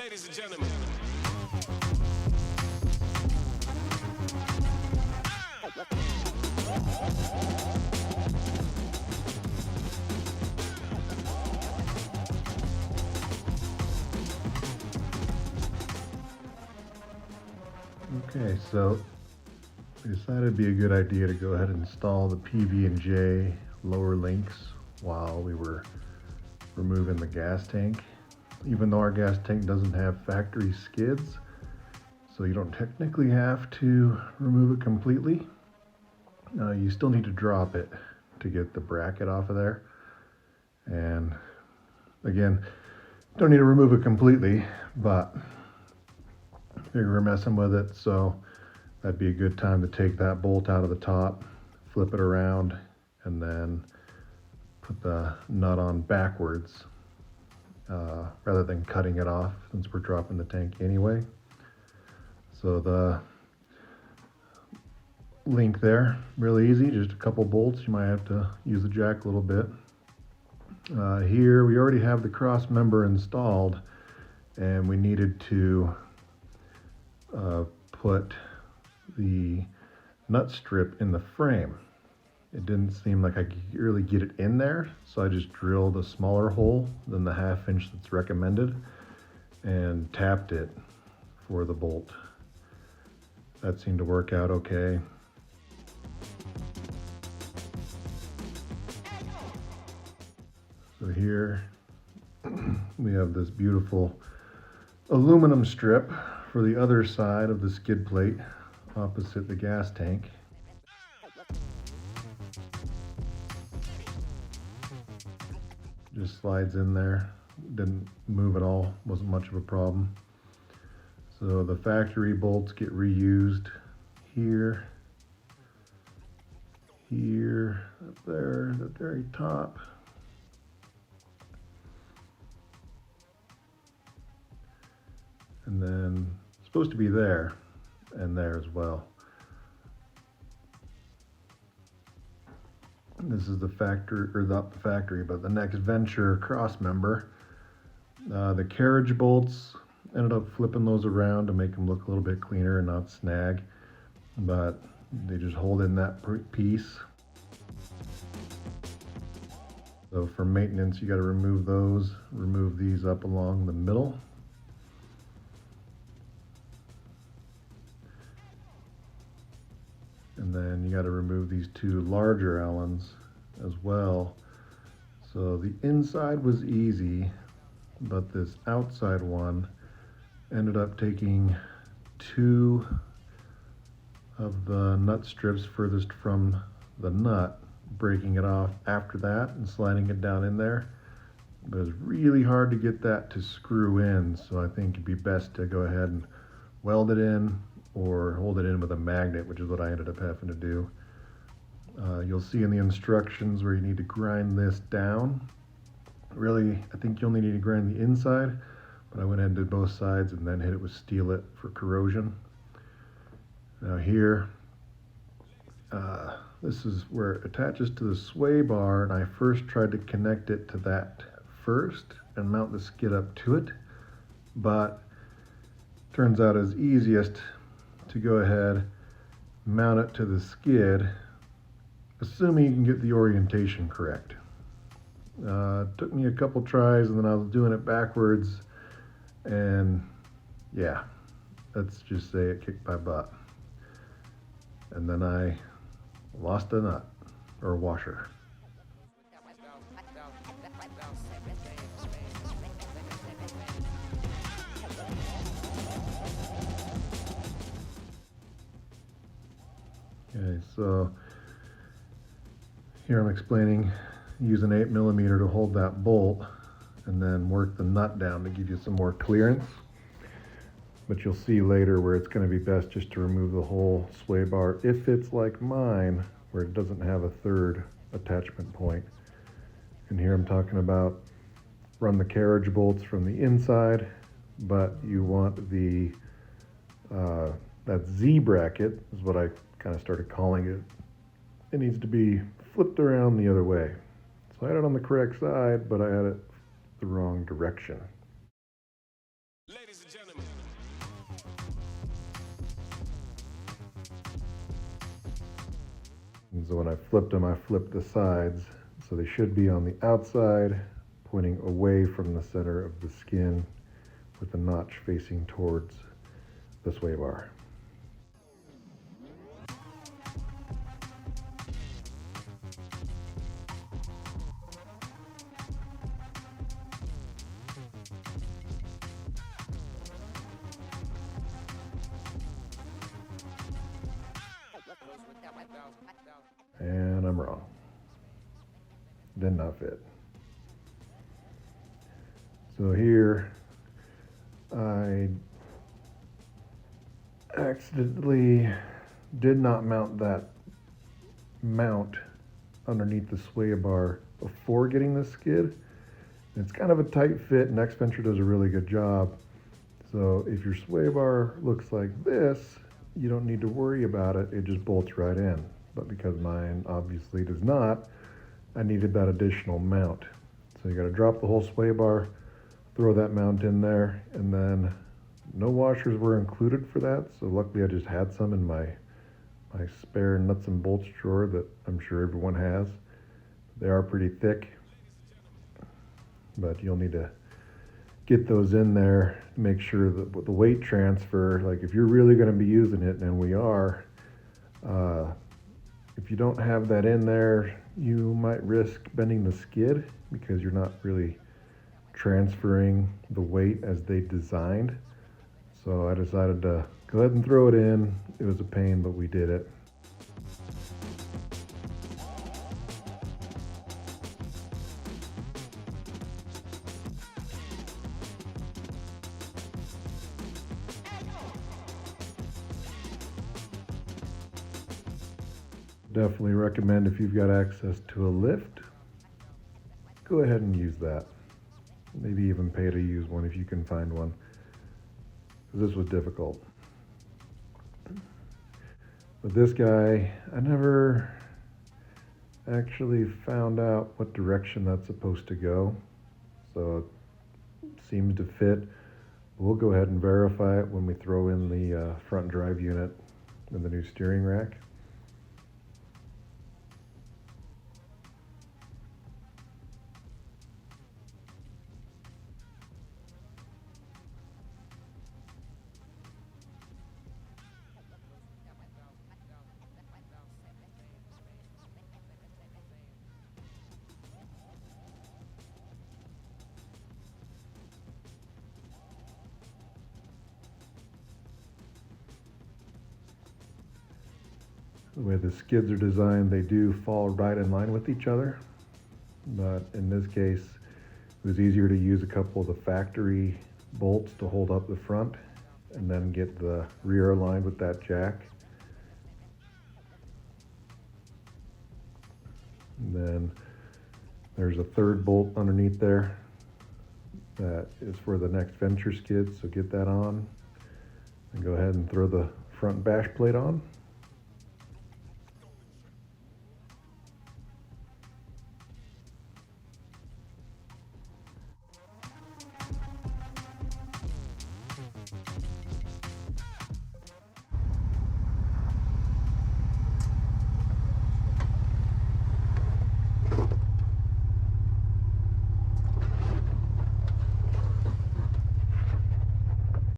Ladies and gentlemen. Okay, so we decided it'd be a good idea to go ahead and install the PB&J lower links while we were removing the gas tank. Even though our gas tank doesn't have factory skids, so you don't technically have to remove it completely. You still need to drop it to get the bracket off of there. And again, don't need to remove it completely, but figure we're messing with it, so that'd be a good time to take that bolt out of the top, flip it around, and then put the nut on backwards rather than cutting it off, since we're dropping the tank anyway. So the link there, really easy, just a couple bolts. You might have to use the jack a little bit. Here we already have the cross member installed, and we needed to put the nut strip in the frame. It didn't seem like I could really get it in there, so I just drilled a smaller hole than the 1/2 inch that's recommended and tapped it for the bolt. That seemed to work out okay. So here we have this beautiful aluminum strip for the other side of the skid plate opposite the gas tank. Just slides in there, didn't move at all, wasn't much of a problem. So the factory bolts get reused here, here, up there, at the very top. And then it's supposed to be there and there as well. This is the factory, or not the factory, but the next venture cross member. The carriage bolts, ended up flipping those around to make them look a little bit cleaner and not snag, but they just hold in that piece. So for maintenance, you got to remove those, remove these up along the middle. And then you got to remove these 2 larger Allens as well. So the inside was easy, but this outside one ended up taking 2 of the nut strips furthest from the nut, breaking it off after that and sliding it down in there. But it was really hard to get that to screw in, so I think it'd be best to go ahead and weld it in or hold it in with a magnet, which is what I ended up having to do. You'll see in the instructions where you need to grind this down. Really, I think you only need to grind the inside, but I went ahead and did both sides and then hit it with Steelite for corrosion. Now here, this is where it attaches to the sway bar, and I first tried to connect it to that first and mount the skid up to it, but turns out it's easiest to go ahead, mount it to the skid, assuming you can get the orientation correct. It took me a couple tries, and then I was doing it backwards, and yeah, let's just say it kicked my butt. And then I lost a nut, or a washer. Okay, so here I'm explaining, use an 8mm to hold that bolt and then work the nut down to give you some more clearance. But you'll see later where it's going to be best just to remove the whole sway bar if it's like mine, where it doesn't have a 3rd attachment point. And here I'm talking about run the carriage bolts from the inside, but you want the that Z bracket is what I kind of started calling it. It needs to be flipped around the other way. So I had it on the correct side, but I had it the wrong direction. Ladies and gentlemen. And so when I flipped them, I flipped the sides. So they should be on the outside, pointing away from the center of the skin with the notch facing towards the sway bar. And I'm wrong. Did not fit. So here, I accidentally did not mount that mount underneath the sway bar before getting the skid. It's kind of a tight fit, and X-Venture does a really good job. So if your sway bar looks like this, you don't need to worry about it. It just bolts right in. But because mine obviously does not, I needed that additional mount. So you got to drop the whole sway bar, throw that mount in there, and then no washers were included for that. So luckily I just had some in my spare nuts and bolts drawer that I'm sure everyone has. They are pretty thick, but you'll need to get those in there to make sure that with the weight transfer, like if you're really going to be using it, and we are, if you don't have that in there, you might risk bending the skid because you're not really transferring the weight as they designed. So I decided to go ahead and throw it in. It was a pain, but we did it. Definitely recommend if you've got access to a lift, go ahead and use that. Maybe even pay to use one if you can find one, because this was difficult. But this guy, I never actually found out what direction that's supposed to go. So it seems to fit. We'll go ahead and verify it when we throw in the front drive unit and the new steering rack. The way the skids are designed, they do fall right in line with each other. But in this case, it was easier to use a couple of the factory bolts to hold up the front and then get the rear aligned with that jack. And then there's a third bolt underneath there that is for the next Venture skid, so get that on. And go ahead and throw the front bash plate on.